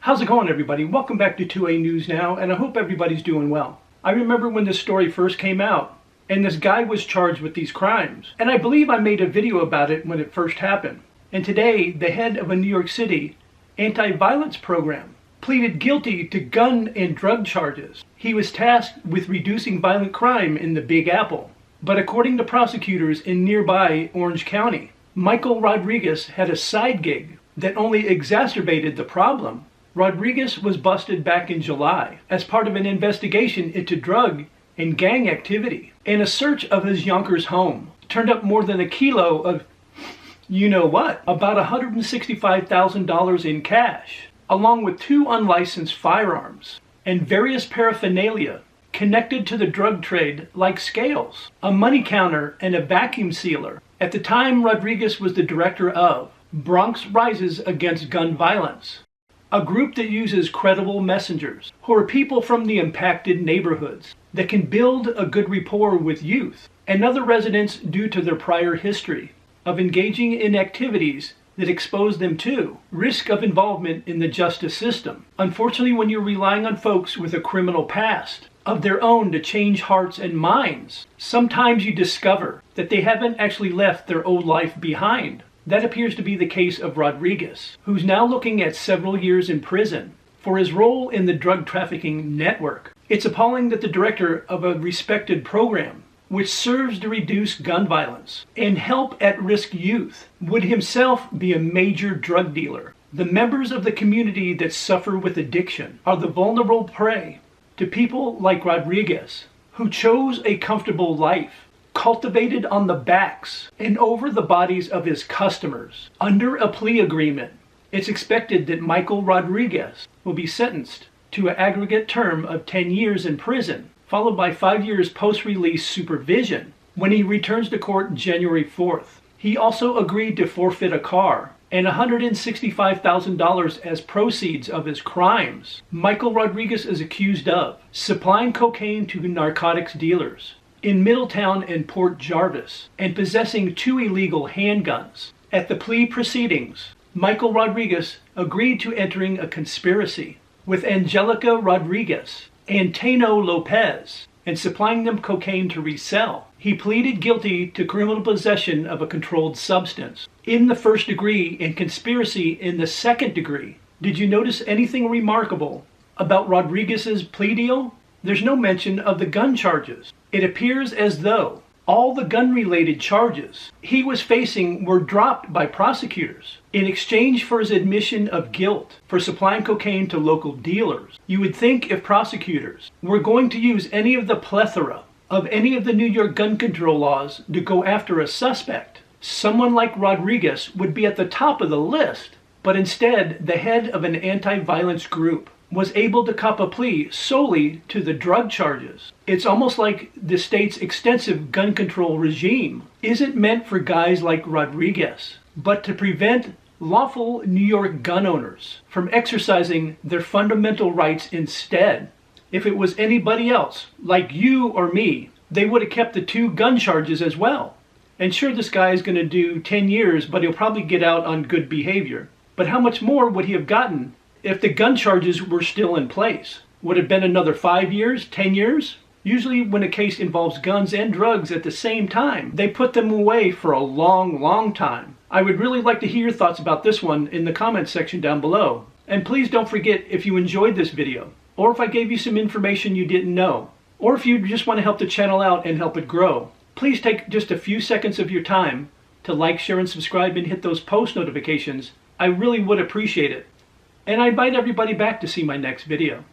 How's it going, everybody? Welcome back to 2A News Now, and I hope everybody's doing well. I remember when this story first came out, and this guy was charged with these crimes. And I believe I made a video about it when it first happened. And today, the head of a New York City anti-violence program pleaded guilty to gun and drug charges. He was tasked with reducing violent crime in the Big Apple. But according to prosecutors in nearby Orange County, Michael Rodriguez had a side gig that only exacerbated the problem. Rodriguez was busted back in July as part of an investigation into drug and gang activity. And a search of his Yonkers home turned up more than a kilo of, you know what, about $165,000 in cash, along with 2 unlicensed firearms and various paraphernalia connected to the drug trade like scales, a money counter, and a vacuum sealer. At the time, Rodriguez was the director of Bronx Rises Against Gun Violence, a group that uses credible messengers who are people from the impacted neighborhoods that can build a good rapport with youth and other residents due to their prior history of engaging in activities that expose them to risk of involvement in the justice system. Unfortunately, when you're relying on folks with a criminal past of their own to change hearts and minds, sometimes you discover that they haven't actually left their old life behind. That appears to be the case of Rodriguez, who's now looking at several years in prison for his role in the drug trafficking network. It's appalling that the director of a respected program, which serves to reduce gun violence and help at-risk youth, would himself be a major drug dealer. The members of the community that suffer with addiction are the vulnerable prey to people like Rodriguez, who chose a comfortable life cultivated on the backs and over the bodies of his customers. Under a plea agreement, it's expected that Michael Rodriguez will be sentenced to an aggregate term of 10 years in prison, followed by 5 years post-release supervision when he returns to court January 4th. He also agreed to forfeit a car and $165,000 as proceeds of his crimes. Michael Rodriguez is accused of supplying cocaine to narcotics dealers in Middletown and Port Jarvis, and possessing 2 illegal handguns. At the plea proceedings, Michael Rodriguez agreed to entering a conspiracy with Angelica Rodriguez and Tano Lopez and supplying them cocaine to resell. He pleaded guilty to criminal possession of a controlled substance in the first degree and conspiracy in the second degree. Did you notice anything remarkable about Rodriguez's plea deal? There's no mention of the gun charges. It appears as though all the gun-related charges he was facing were dropped by prosecutors in exchange for his admission of guilt for supplying cocaine to local dealers. You would think if prosecutors were going to use any of the plethora of any of the New York gun control laws to go after a suspect, someone like Rodriguez would be at the top of the list. But instead, the head of an anti-violence group was able to cop a plea solely to the drug charges. It's almost like the state's extensive gun control regime isn't meant for guys like Rodriguez, but to prevent lawful New York gun owners from exercising their fundamental rights instead. If it was anybody else, like you or me, they would have kept the 2 gun charges as well. And sure, this guy is going to do 10 years, but he'll probably get out on good behavior. But how much more would he have gotten if the gun charges were still in place? Would it have been another 5 years, 10 years? Usually when a case involves guns and drugs at the same time, they put them away for a long time. I would really like to hear your thoughts about this one in the comments section down below. And please don't forget, if you enjoyed this video, or if I gave you some information you didn't know, or if you just want to help the channel out and help it grow, please take just a few seconds of your time to like, share, and subscribe and hit those post notifications. I really would appreciate it. And I invite everybody back to see my next video.